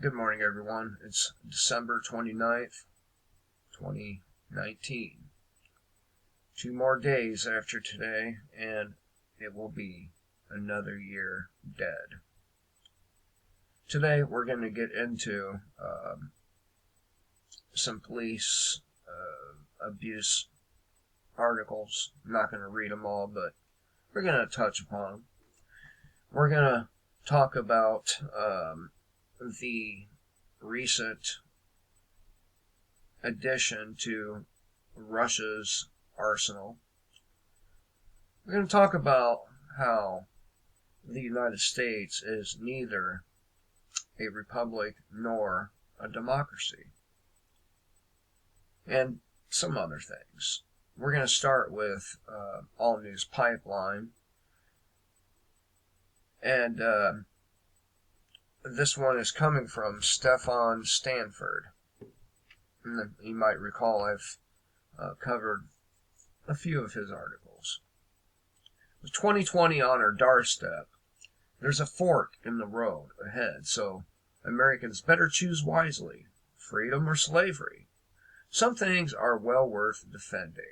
Good morning, everyone. It's December 29th, 2019. 2 more days after today, and it will be another year dead. Today, we're going to get into some police abuse articles. I'm not going to read them all, but we're going to touch upon them. We're going to talk about the recent addition to Russia's arsenal. We're going to talk about how the United States is neither a republic nor a democracy, and some other things. We're going to start with All News Pipeline, and this one is coming from Stefan Stanford. And you might recall I've covered a few of his articles. With 2020 on our doorstep, there's a fork in the road ahead, so Americans better choose wisely, freedom or slavery. Some things are well worth defending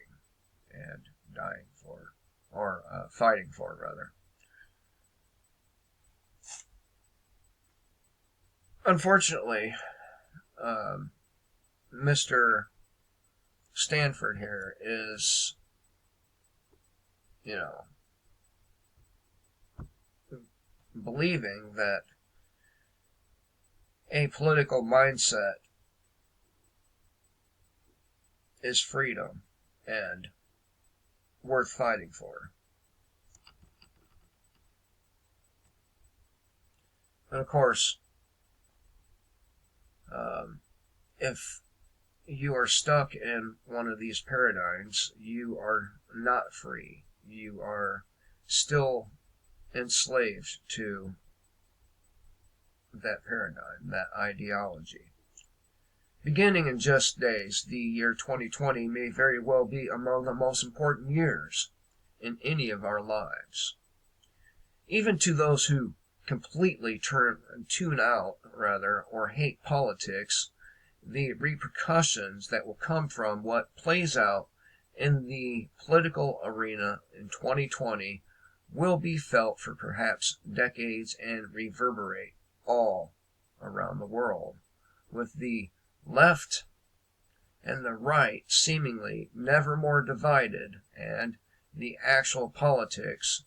and dying for, or fighting for, rather. Unfortunately, Mr. Stanford here is, believing that a political mindset is freedom and worth fighting for. And of course, if you are stuck in one of these paradigms, you are not free. You are still enslaved to that paradigm, that ideology. Beginning in just days, the year 2020 may very well be among the most important years in any of our lives. Even to those who completely tune out, or hate politics, the repercussions that will come from what plays out in the political arena in 2020 will be felt for perhaps decades and reverberate all around the world, with the left and the right seemingly never more divided, and the actual politics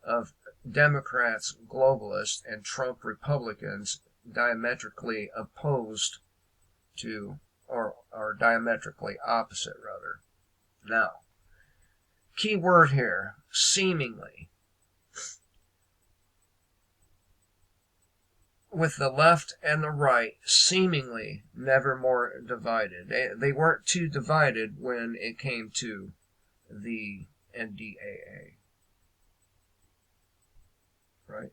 of Democrats, globalists, and Trump Republicans diametrically opposed to, or diametrically opposite, rather. Now, key word here, seemingly. With the left and the right seemingly never more divided. They weren't too divided when it came to the NDAA. Right?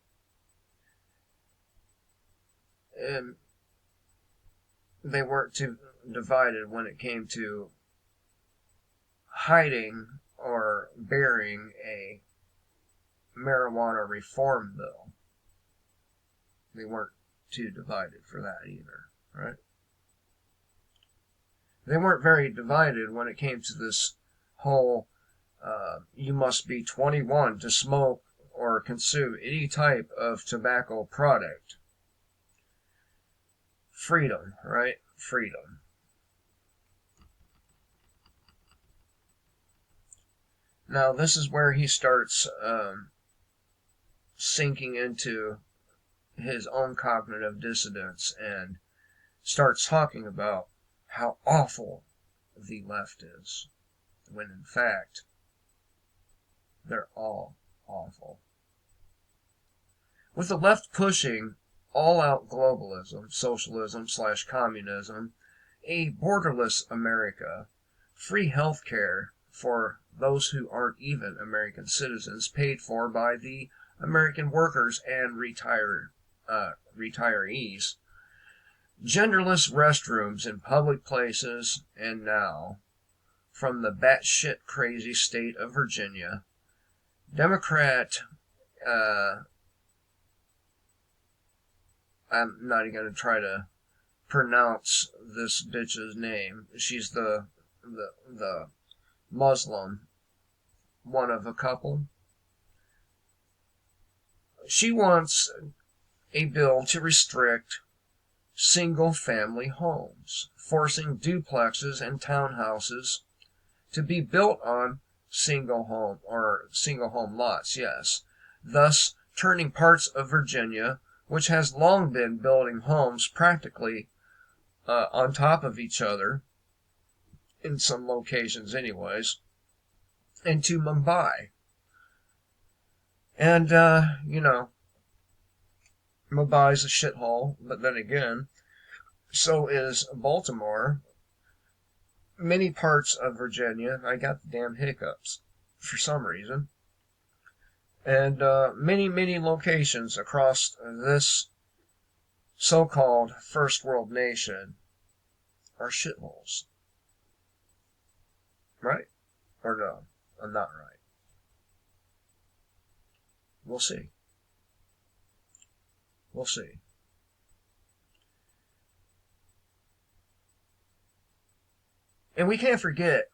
And they weren't too divided when it came to hiding or burying a marijuana reform bill. They weren't too divided for that either, right? They weren't very divided when it came to this whole you must be 21 to smoke or consume any type of tobacco product. Freedom, right? Freedom. Now, this is where he starts sinking into his own cognitive dissonance and starts talking about how awful the left is, when in fact, they're all awful. With the left pushing all-out globalism, socialism / communism, a borderless America, free health care for those who aren't even American citizens, paid for by the American workers and retirees, genderless restrooms in public places, and now, from the batshit crazy state of Virginia, Democrat I'm not even going to try to pronounce this bitch's name. She's the Muslim, one of a couple. She wants a bill to restrict single-family homes, forcing duplexes and townhouses to be built on single home lots, yes, thus turning parts of Virginia, which has long been building homes practically on top of each other, in some locations anyways, into Mumbai. And, Mumbai's a shithole, but then again, so is Baltimore. Many parts of Virginia, I got the damn hiccups for some reason. And many locations across this so-called first world nation are shitholes. Right? Or no, I'm not right. We'll see. We'll see. And we can't forget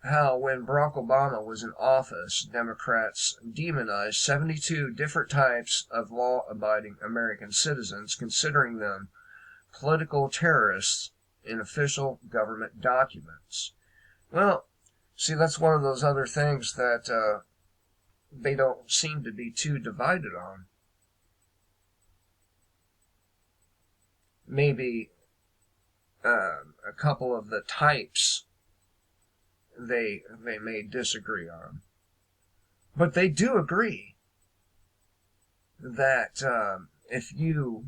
how when Barack Obama was in office, Democrats demonized 72 different types of law-abiding American citizens, considering them political terrorists in official government documents. Well, see, that's one of those other things that they don't seem to be too divided on. Maybe a couple of the types they may disagree on, but they do agree that if you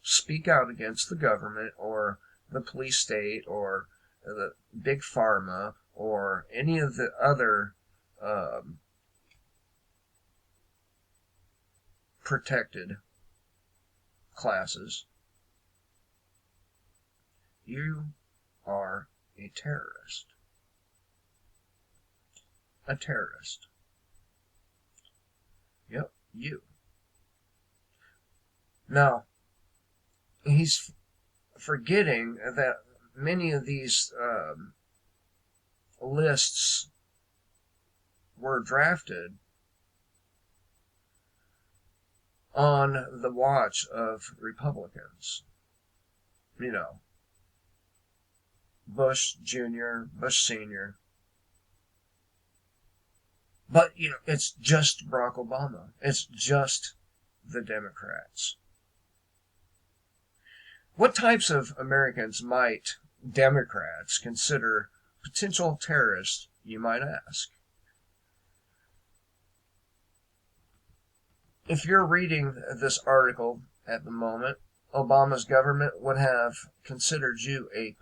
speak out against the government or the police state or the big pharma or any of the other protected classes, you are a terrorist. A terrorist. Yep, you. Now, he's forgetting that many of these lists were drafted on the watch of Republicans. You know, Bush Jr., Bush Sr. But, it's just Barack Obama. It's just the Democrats. What types of Americans might Democrats consider potential terrorists, you might ask? If you're reading this article at the moment, Obama's government would have considered you a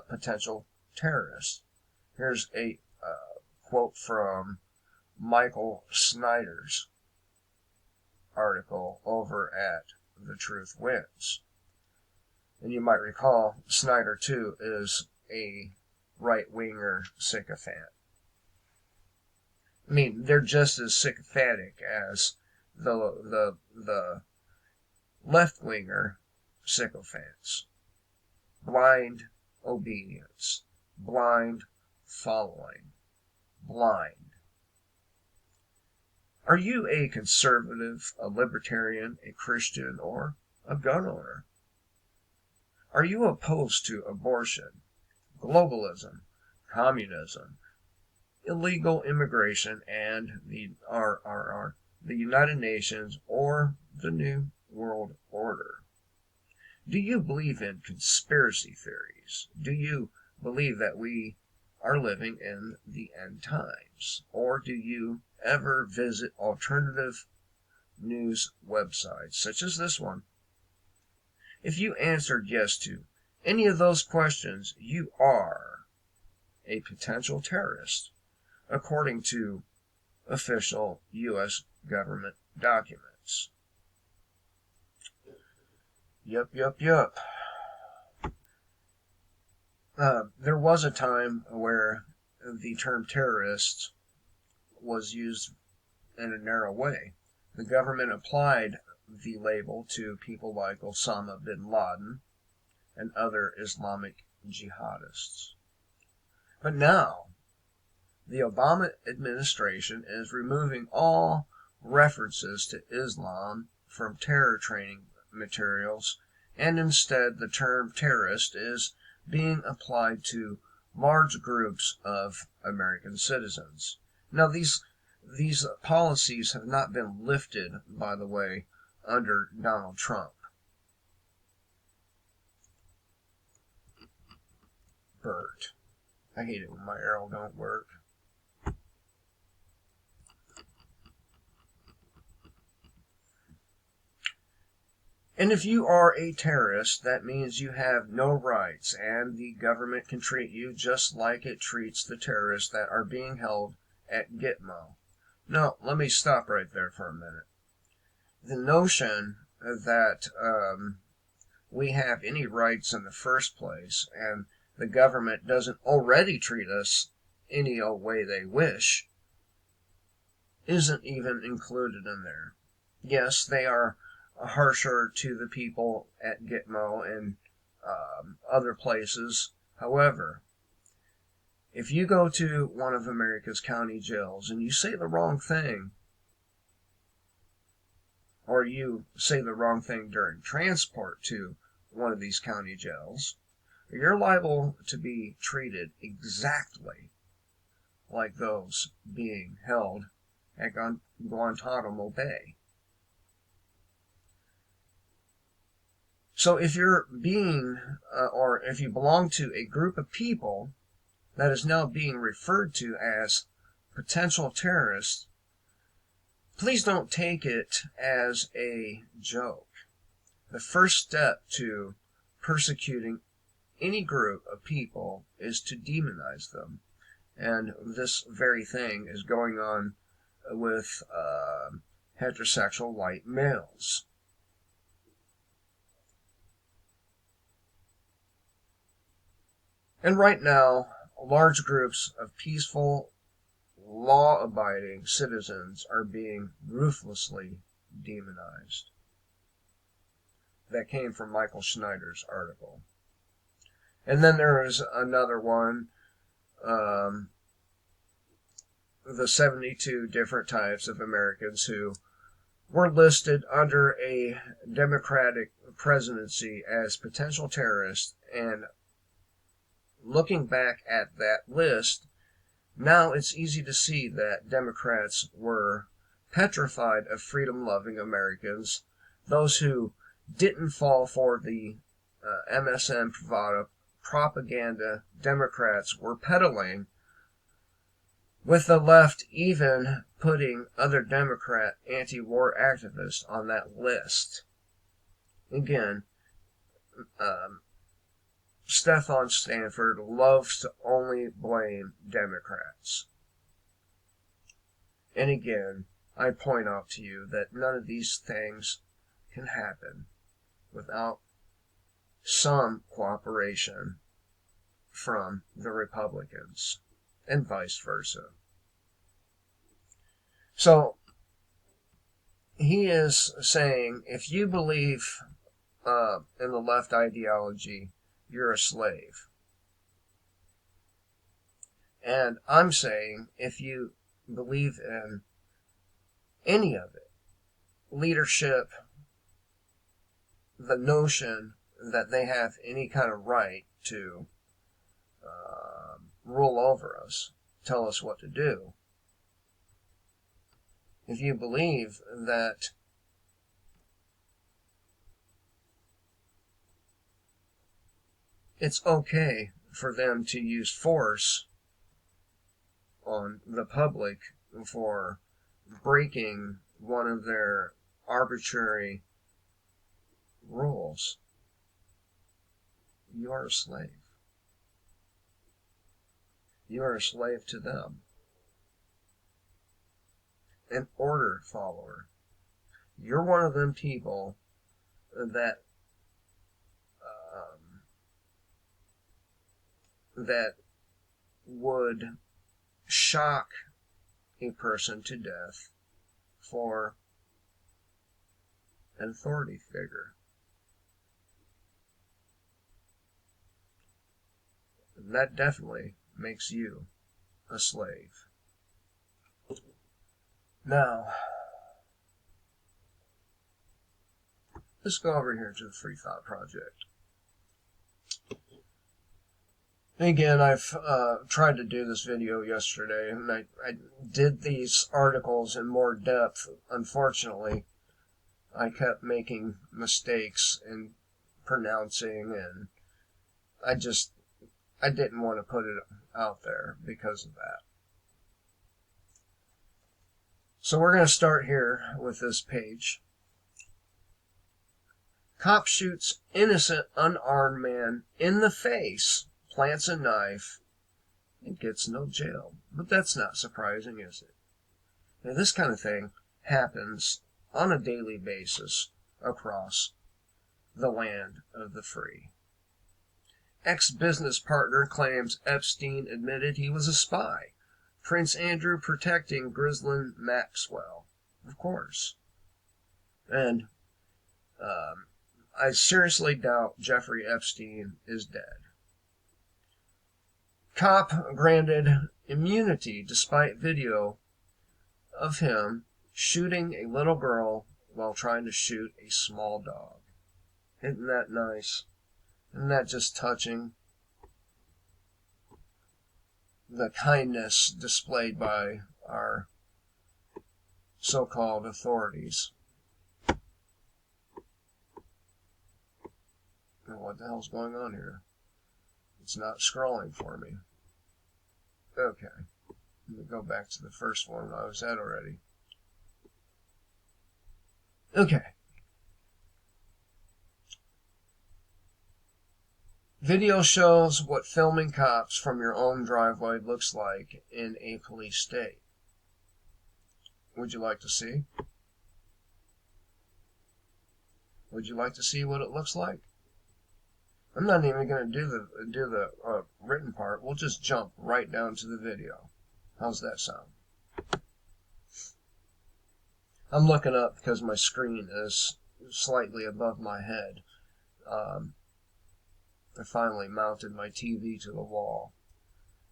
potential terrorist. Here's a quote from Michael Snyder's article over at The Truth Wins. And you might recall, Snyder, too, is a right-winger sycophant. I mean, they're just as sycophantic as the left-winger sycophants. Blind obedience. Blind following. Blind. Are you a conservative, a libertarian, a Christian, or a gun owner? Are you opposed to abortion, globalism, communism, illegal immigration, and the RRR, the United Nations, or the New World Order? Do you believe in conspiracy theories? Do you believe that we are living in the end times? Or do you ever visit alternative news websites, such as this one? If you answered yes to any of those questions, you are a potential terrorist, according to official U.S. government documents. Yup. There was a time where the term terrorist was used in a narrow way. The government applied the label to people like Osama bin Laden and other Islamic jihadists. But now, the Obama administration is removing all references to Islam from terror training materials, and instead the term terrorist is being applied to large groups of American citizens. Now, these policies have not been lifted, by the way, under Donald Trump. Bert. I hate it when my arrow don't work. And if you are a terrorist, that means you have no rights, and the government can treat you just like it treats the terrorists that are being held at Gitmo. No, let me stop right there for a minute. The notion that we have any rights in the first place, and the government doesn't already treat us any old way they wish, isn't even included in there. Yes, they are harsher to the people at Gitmo and other places. However, if you go to one of America's county jails and you say the wrong thing, or you say the wrong thing during transport to one of these county jails, you're liable to be treated exactly like those being held at Guantanamo Bay. So if you're or if you belong to a group of people that is now being referred to as potential terrorists, please don't take it as a joke. The first step to persecuting any group of people is to demonize them. And this very thing is going on with heterosexual white males. And right now, large groups of peaceful, law-abiding citizens are being ruthlessly demonized. That came from Michael Schneider's article. And then there is another one, the 72 different types of Americans who were listed under a Democratic presidency as potential terrorists. And looking back at that list, now it's easy to see that Democrats were petrified of freedom-loving Americans, those who didn't fall for the MSM propaganda Democrats were peddling, with the left even putting other Democrat anti-war activists on that list. Again, Stefan Stanford loves to only blame Democrats. And again, I point out to you that none of these things can happen without some cooperation from the Republicans, and vice versa. So, he is saying, if you believe in the left ideology, you're a slave. And I'm saying, if you believe in any of it, leadership, the notion that they have any kind of right to rule over us, tell us what to do, if you believe that it's okay for them to use force on the public for breaking one of their arbitrary rules, you are a slave. You are a slave to them. An order follower. You're one of them people that would shock a person to death for an authority figure. And that definitely makes you a slave. Now, let's go over here to the Free Thought Project. Again, I've tried to do this video yesterday, and I did these articles in more depth. Unfortunately, I kept making mistakes in pronouncing, and I didn't want to put it out there because of that. So we're going to start here with this page. Cop shoots innocent unarmed man in the face, plants a knife, and gets no jail. But that's not surprising, is it? Now, this kind of thing happens on a daily basis across the land of the free. Ex-business partner claims Epstein admitted he was a spy. Prince Andrew protecting Ghislaine Maxwell. Of course. And I seriously doubt Jeffrey Epstein is dead. Cop granted immunity despite video of him shooting a little girl while trying to shoot a small dog. Isn't that nice? Isn't that just touching? The kindness displayed by our so-called authorities. What the hell's going on here? It's not scrolling for me. Okay. Let me go back to the first one I was at already. Okay. Video shows what filming cops from your own driveway looks like in a police state. Would you like to see? Would you like to see what it looks like? I'm not even going to do the written part. We'll just jump right down to the video. How's that sound? I'm looking up because my screen is slightly above my head. I finally mounted my TV to the wall.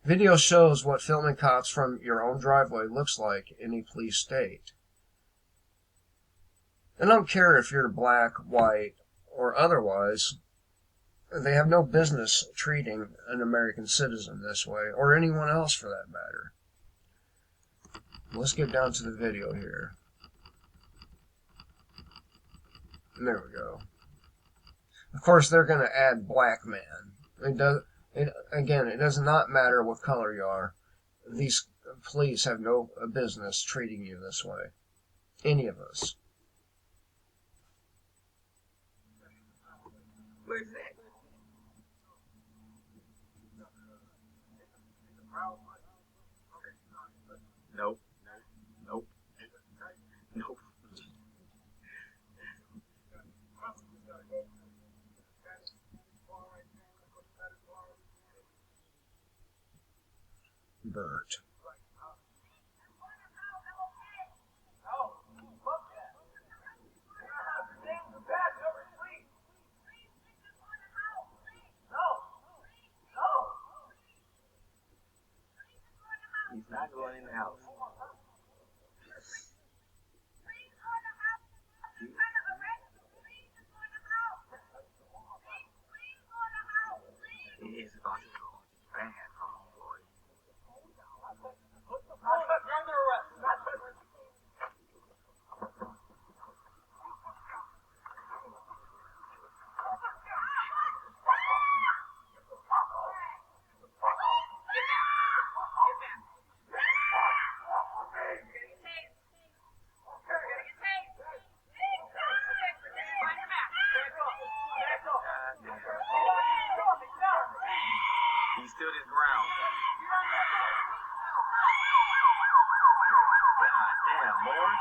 Video shows what filming cops from your own driveway looks like in a police state. And I don't care if you're black, white, or otherwise. They have no business treating an American citizen this way, or anyone else for that matter. Let's get down to the video here. And there we go. Of course, they're going to add black man. It does not matter what color you are. These police have no business treating you this way. Any of us. Where's that? Nope. Nope. Nope. Bert. He's not going in the house. He is about to go bad for homeboy. He stood his ground. God damn, boy.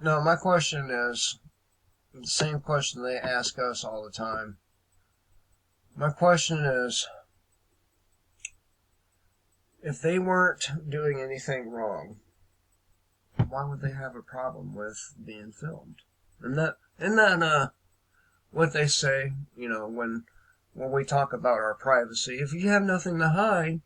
No, my question is the same question they ask us all the time. My question is, if they weren't doing anything wrong, why would they have a problem with being filmed? Isn't that what they say? You know, when we talk about our privacy, if you have nothing to hide,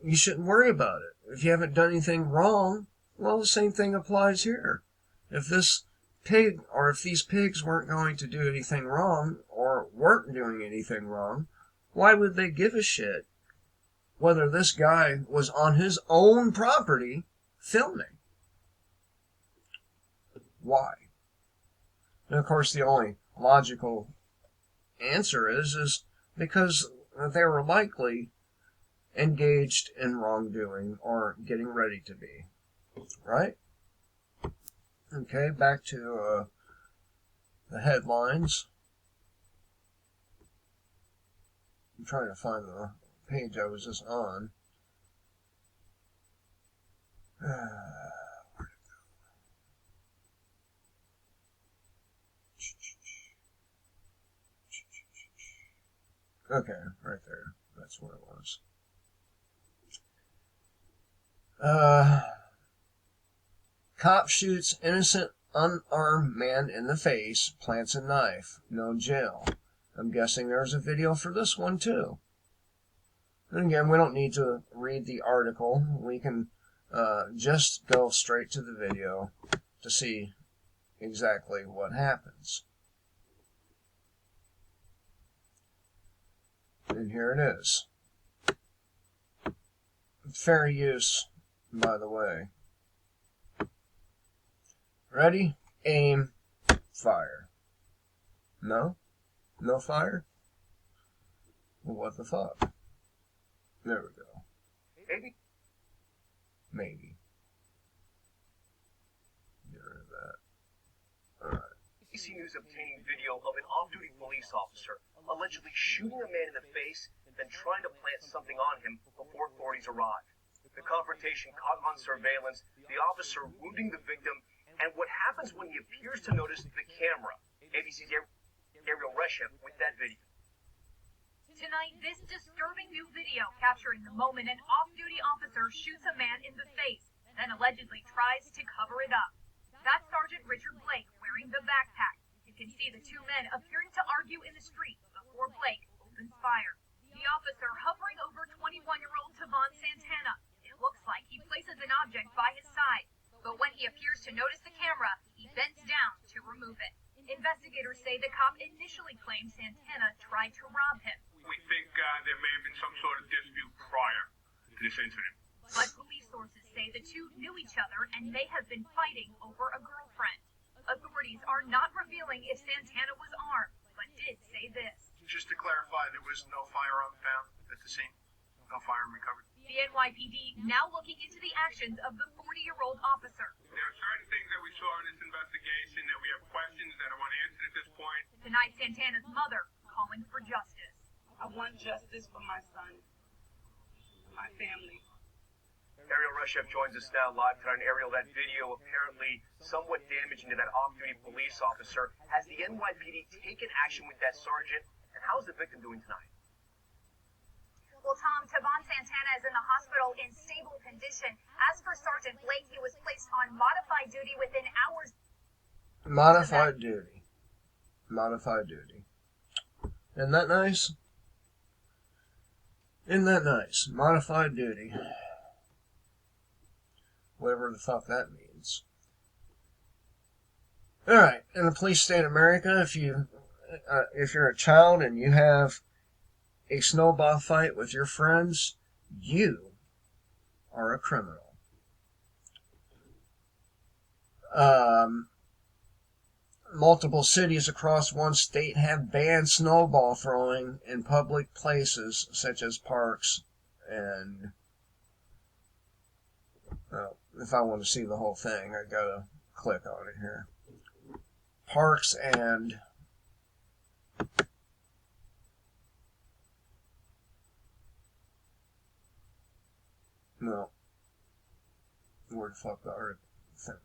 you shouldn't worry about it. If you haven't done anything wrong, well, the same thing applies here. If this pig, or if these pigs weren't going to do anything wrong, or weren't doing anything wrong, why would they give a shit whether this guy was on his own property filming? Why? And of course, the only logical answer is because they were likely engaged in wrongdoing or getting ready to be. Right? Okay, back to the headlines. I'm trying to find the page I was just on. Okay, right there. That's where it was. Cop shoots innocent unarmed man in the face, plants a knife, no jail. I'm guessing there's a video for this one too. And again, we don't need to read the article. We can just go straight to the video to see exactly what happens. And here it is. Fair use, by the way. Ready? Aim. Fire. No? No fire? Well, what the fuck? There we go. Maybe. Maybe. Get rid of that. Alright. ABC News obtaining video of an off-duty police officer allegedly shooting a man in the face, then trying to plant something on him before authorities arrived. The confrontation caught on surveillance, the officer wounding the victim, and what happens when he appears to notice the camera. ABC's Ariel Reshev with that video. Tonight, this disturbing new video capturing the moment an off-duty officer shoots a man in the face, then allegedly tries to cover it up. That's Sergeant Richard Blake wearing the backpack. You can see the two men appearing to argue in the street before Blake opens fire. The officer hovering over 21-year-old Tavon Santana. It looks like he places an object by his side, but when he appears to notice the camera, he bends down to remove it. Investigators say the cop initially claimed Santana tried to rob him. We think there may have been some sort of dispute prior to this incident. But police sources say the two knew each other and may have been fighting over a girlfriend. Authorities are not revealing if Santana was armed, but did say this. Just to clarify, there was no firearm found at the scene? No firearm recovered? The NYPD now looking into the actions of the 40-year-old officer. There are certain things that we saw in this investigation that we have questions that I want answered at this point. Tonight, Santana's mother calling for justice. I want justice for my son, my family. Ariel Reshev joins us now live tonight. Ariel, that video apparently somewhat damaging to that off-duty police officer. Has the NYPD taken action with that sergeant? And how is the victim doing tonight? Well, Tom, Tavon Santana is in the hospital in stable condition. As for Sergeant Blake, he was placed on modified duty within hours. Modified duty. Modified duty. Isn't that nice? Isn't that nice? Modified duty. Whatever the fuck that means. Alright, in the police state of America, if you're a child and you have a snowball fight with your friends, you are a criminal. Multiple cities across one state have banned snowball throwing in public places such as parks and if I want to see the whole thing, I gotta click on it here. Parks and no, where the fuck are the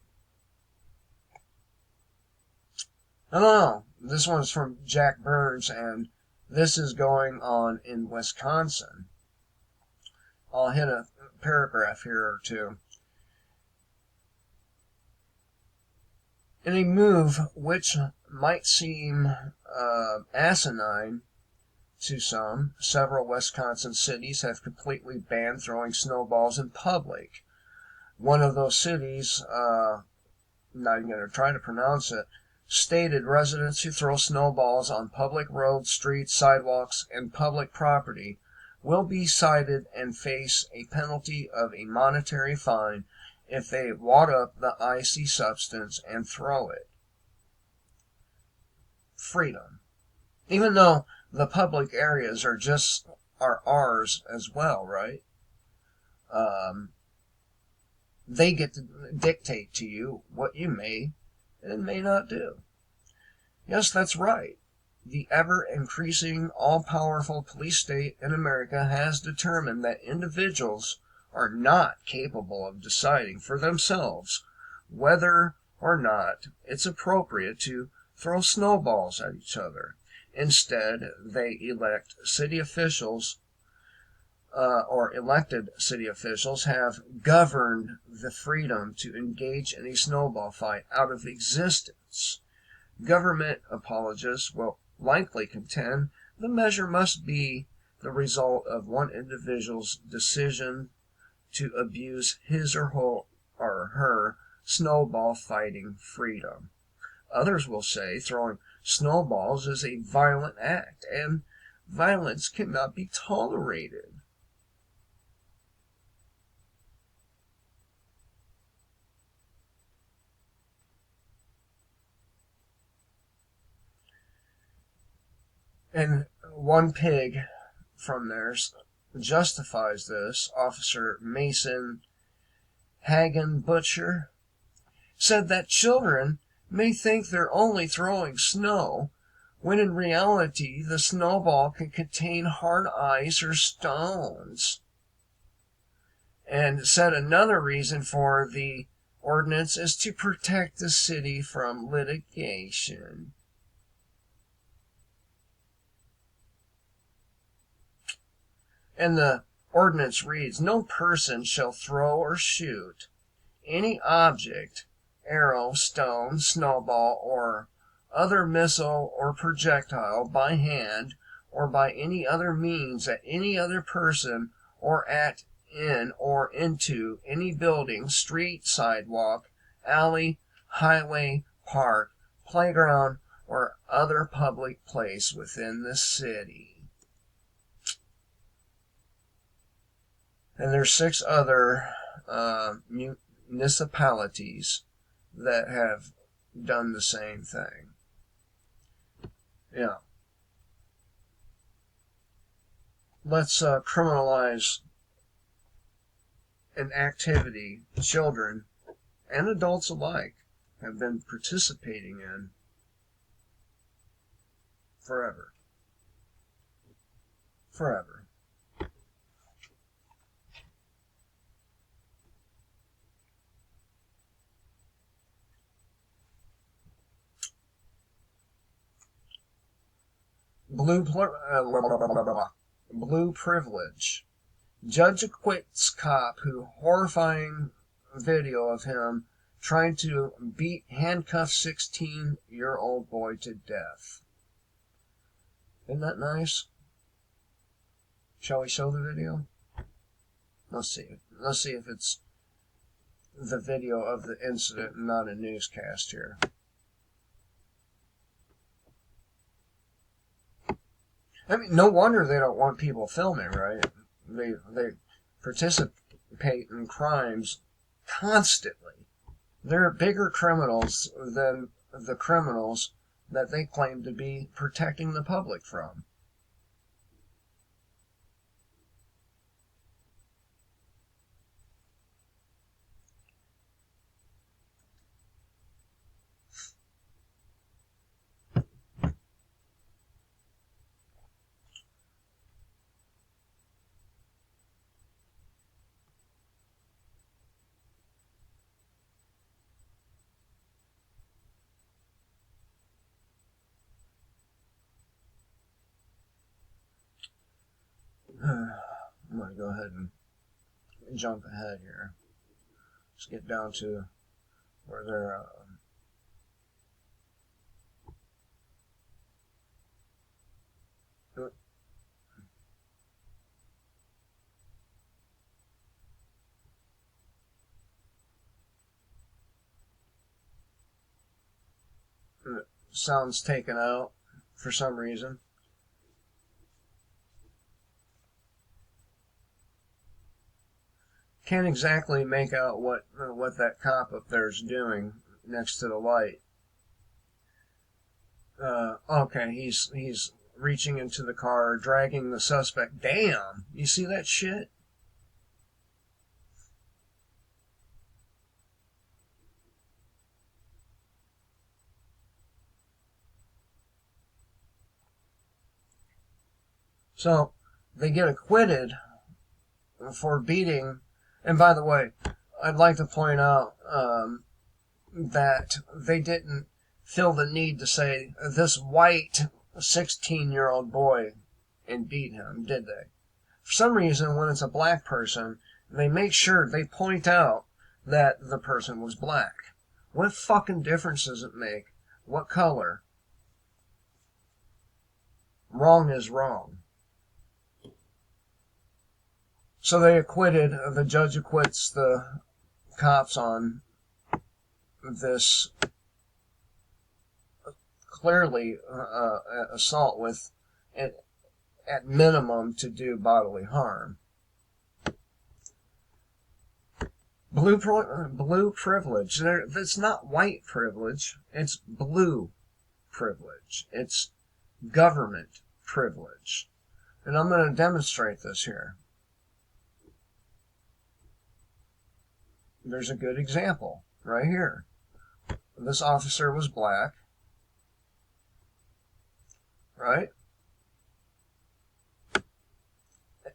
I don't know. This one's from Jack Burns, and this is going on in Wisconsin. I'll hit a paragraph here or two. In a move which might seem asinine to some, several Wisconsin cities have completely banned throwing snowballs in public. One of those cities, not even going to try to pronounce it, stated residents who throw snowballs on public roads, streets, sidewalks, and public property will be cited and face a penalty of a monetary fine if they wad up the icy substance and throw it. Freedom. Even though the public areas are ours as well, right? They get to dictate to you what you may and may not do. Yes, that's right. The ever-increasing, all-powerful police state in America has determined that individuals are not capable of deciding for themselves whether or not it's appropriate to throw snowballs at each other. Instead, they elect city officials, or elected city officials have governed the freedom to engage in a snowball fight out of existence. Government apologists will likely contend the measure must be the result of one individual's decision to abuse his or her snowball fighting freedom. Others will say throwing snowballs is a violent act, and violence cannot be tolerated. And one pig from there justifies this. Officer Mason Hagen Butcher said that children may think they're only throwing snow, when in reality the snowball can contain hard ice or stones. And said another reason for the ordinance is to protect the city from litigation. And the ordinance reads, no person shall throw or shoot any object, arrow, stone, snowball, or other missile or projectile by hand or by any other means at any other person or at, in, or into any building, street, sidewalk, alley, highway, park, playground, or other public place within the city. And there's 6 other municipalities that have done the same thing. Yeah. Let's criminalize an activity children and adults alike have been participating in forever. Forever. Blue privilege. Judge acquits cop who horrifying video of him trying to beat handcuffed 16-year-old boy to death. Isn't that nice? Shall we show the video? Let's see. Let's see if it's the video of the incident and not a newscast here. I mean, no wonder they don't want people filming, right? They participate in crimes constantly. They're bigger criminals than the criminals that they claim to be protecting the public from. I'm going to go ahead and jump ahead here. Let's get down to where they're sounds taken out for some reason. Can't exactly make out what that cop up there is doing next to the light. Okay, he's reaching into the car, dragging the suspect. Damn, you see that shit? So they get acquitted for beating. And by the way, I'd like to point out that they didn't feel the need to say this white 16-year-old boy and beat him, did they? For some reason, when it's a black person, they make sure they point out that the person was black. What fucking difference does it make? What color? Wrong is wrong. So they acquitted, the judge acquits the cops on this clearly assault with, at minimum, to do bodily harm. Blue privilege. It's not white privilege. It's blue privilege. It's government privilege. And I'm going to demonstrate this here. There's a good example right here. This officer was black, right?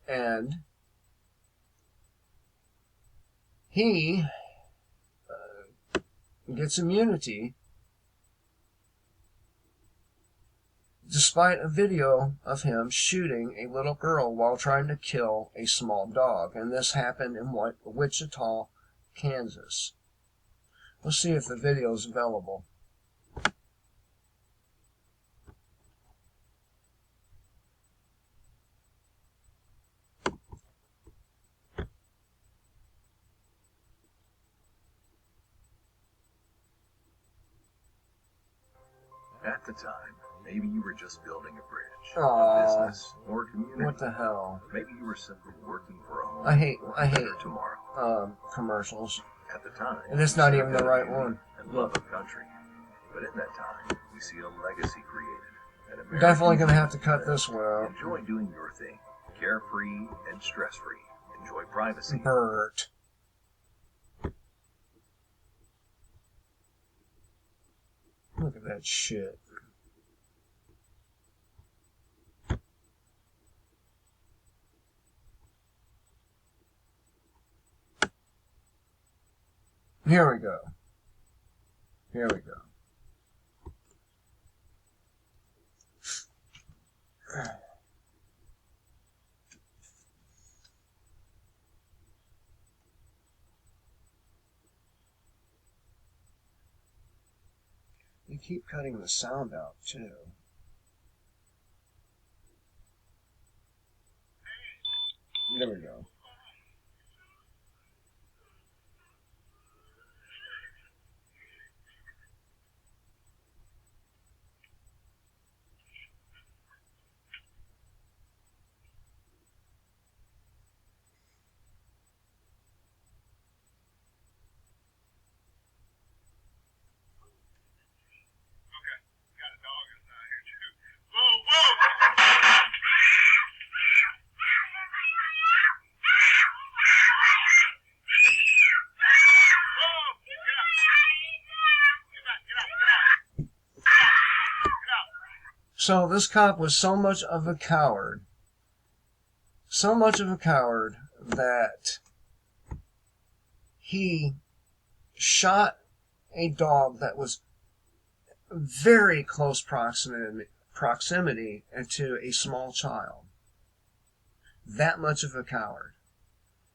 And he gets immunity despite a video of him shooting a little girl while trying to kill a small dog. And this happened in Wichita, Kansas. Let's see if the video is available. At the time, maybe you were just building a bridge, Aww. a business, or a community. What the hell? Maybe you were simply working for a home. I hate tomorrow. Commercials. At the time, And it's we not served even the out right duty one. And love of country. But in that time, we see a legacy created. An American Definitely gonna have to cut that this one out. Enjoy doing your thing, carefree and stress-free. Enjoy privacy. Bert. Look at that shit. Here we go. Here we go. You keep cutting the sound out, too. There we go. So this cop was so much of a coward that he shot a dog that was very close proximity to a small child. That much of a coward.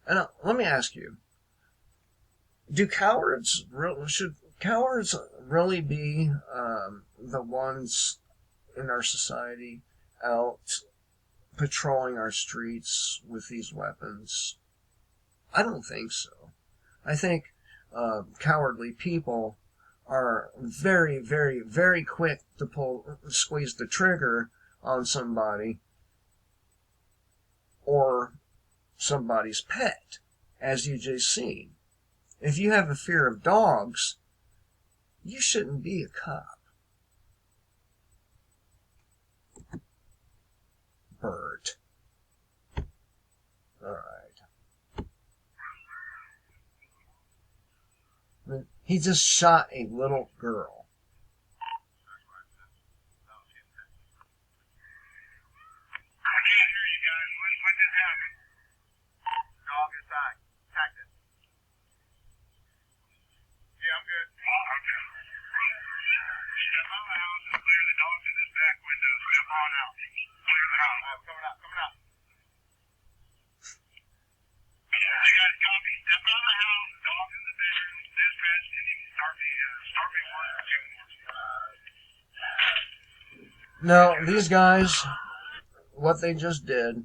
And let me ask you: should cowards really be the ones in our society out patrolling our streets with these weapons? I don't think so. I think cowardly people are very, very, very quick to squeeze the trigger on somebody or somebody's pet, as you just seen. If you have a fear of dogs, you shouldn't be a cop. Bert. Alright. He just shot a little girl. Dog inside. Tactic. Yeah, I'm good. Okay. Step out of the house and clear the dogs in this back window. Step on out. Clear the house. Coming out, coming out. You guys copy. Step out of the house. Dogs in the bedroom. Dispatch. And you can start me one or two more. No, these guys, what they just did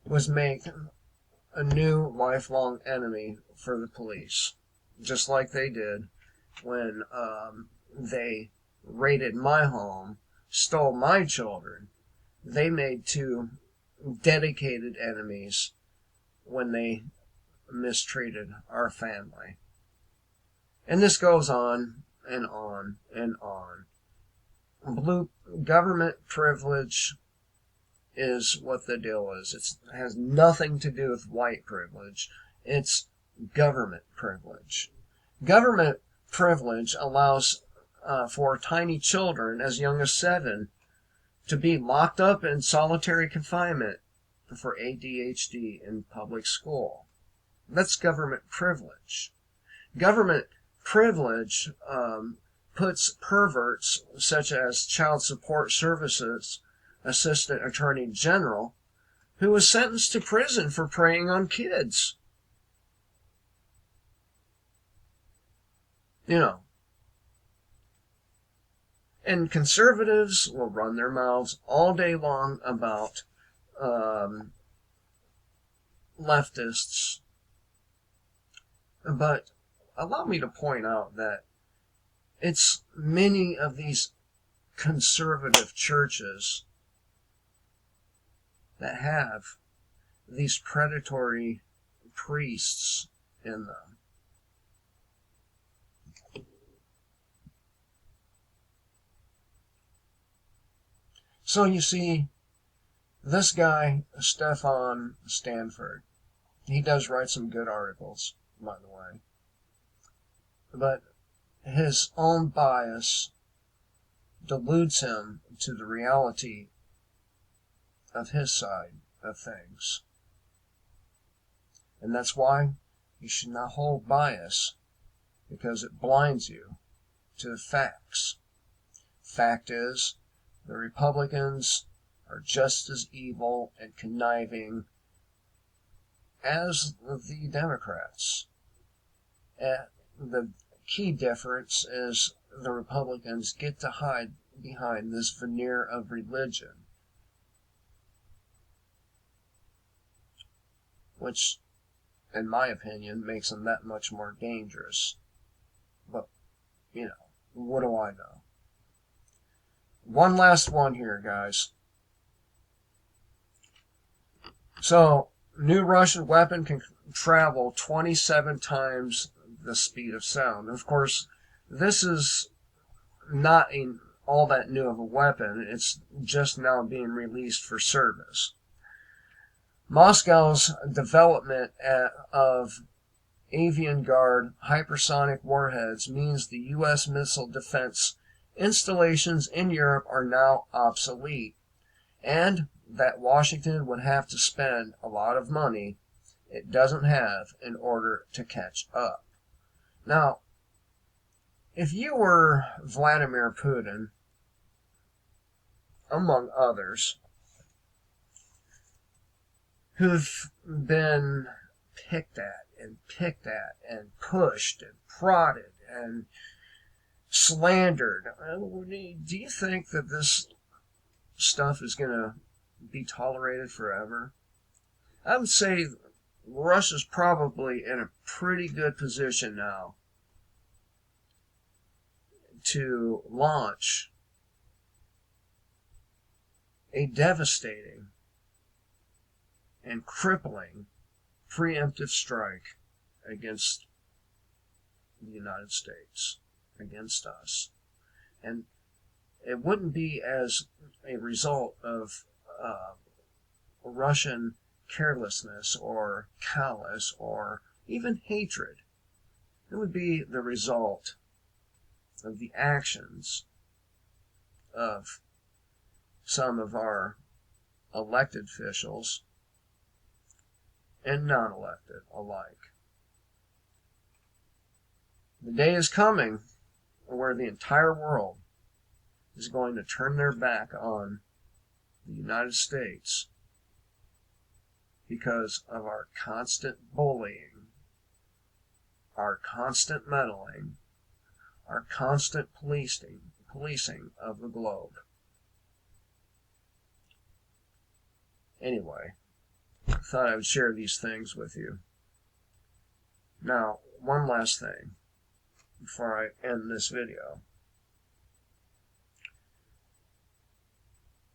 was make a new lifelong enemy for the police. Just like they did when they raided my home, stole my children. They made two dedicated enemies when they mistreated our family. And this goes on and on and on. Blue government privilege is what the deal is. It has nothing to do with white privilege. It's government privilege. Government privilege allows for tiny children as young as 7 to be locked up in solitary confinement for ADHD in public school. That's government privilege. Government privilege puts perverts such as Child Support Services Assistant Attorney General, who was sentenced to prison for preying on kids. You know. And conservatives will run their mouths all day long about leftists. But allow me to point out that it's many of these conservative churches that have these predatory priests in them. So you see, this guy, Stefan Stanford, he does write some good articles, by the way. But his own bias deludes him to the reality of his side of things. And that's why you should not hold bias, because it blinds you to the facts. Fact is, the Republicans are just as evil and conniving as the Democrats. The key difference is the Republicans get to hide behind this veneer of religion, which, in my opinion, makes them that much more dangerous. But, you know, what do I know? One last one here, guys. So, new Russian weapon can travel 27 times the speed of sound. Of course, this is not all that new of a weapon. It's just now being released for service. Moscow's development of Avian Guard hypersonic warheads means the U.S. missile defense installations in Europe are now obsolete, and that Washington would have to spend a lot of money it doesn't have in order to catch up. Now, if you were Vladimir Putin, among others, who've been picked at and pushed and prodded and slandered. Do you think that this stuff is going to be tolerated forever? I would say Russia's probably in a pretty good position now to launch a devastating and crippling preemptive strike against the United States, against us. And it wouldn't be as a result of Russian carelessness or callous or even hatred. It would be the result of the actions of some of our elected officials and non-elected alike. The day is coming where the entire world is going to turn their back on the United States because of our constant bullying, our constant meddling, our constant policing of the globe. Anyway, I thought I would share these things with you. Now, one last thing before I end this video.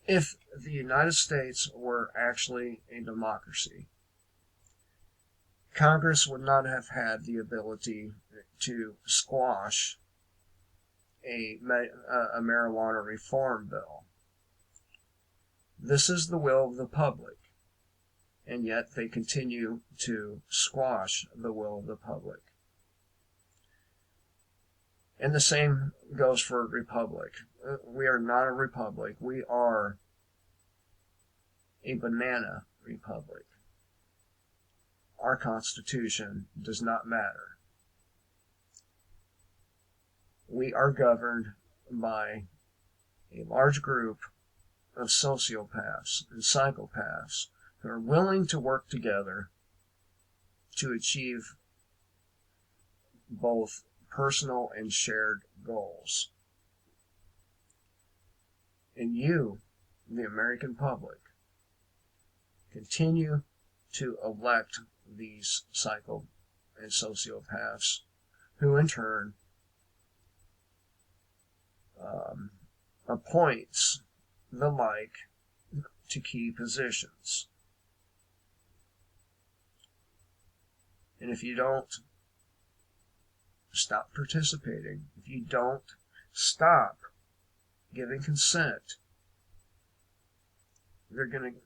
If the United States were actually a democracy, Congress would not have had the ability to squash a marijuana reform bill. This is the will of the public, and yet they continue to squash the will of the public. And the same goes for a republic. We are not a republic. We are a banana republic. Our Constitution does not matter. We are governed by a large group of sociopaths and psychopaths who are willing to work together to achieve both personal and shared goals. And you, the American public, continue to elect these psycho and sociopaths who in turn appoints the like to key positions. And if you don't stop participating, if you don't stop giving consent, they're going to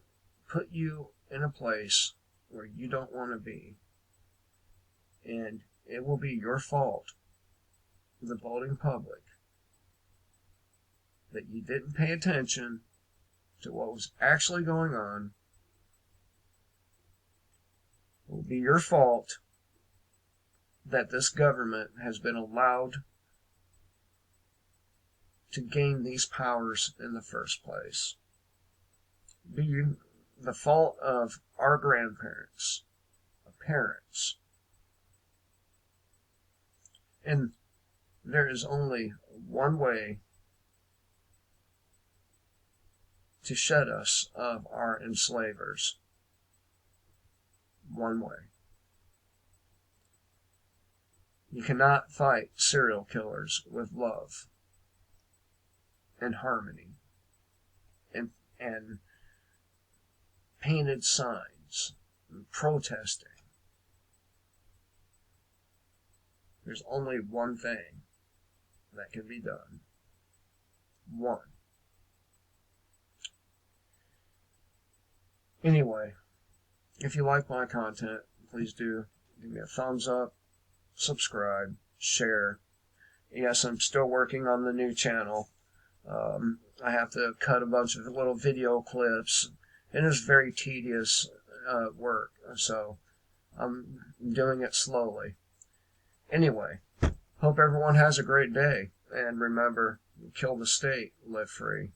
put you in a place where you don't want to be. And it will be your fault, the voting public, that you didn't pay attention to what was actually going on. It will be your fault that this government has been allowed to gain these powers in the first place. Be the fault of our grandparents, parents. And there is only one way to shed us of our enslavers. One way. You cannot fight serial killers with love and harmony and painted signs and protesting. There's only one thing that can be done. One. Anyway, if you like my content, please do give me a thumbs up, subscribe, share. Yes, I'm still working on the new channel. I have to cut a bunch of little video clips. It is very tedious work, so I'm doing it slowly. Anyway, hope everyone has a great day, and remember, kill the state, live free.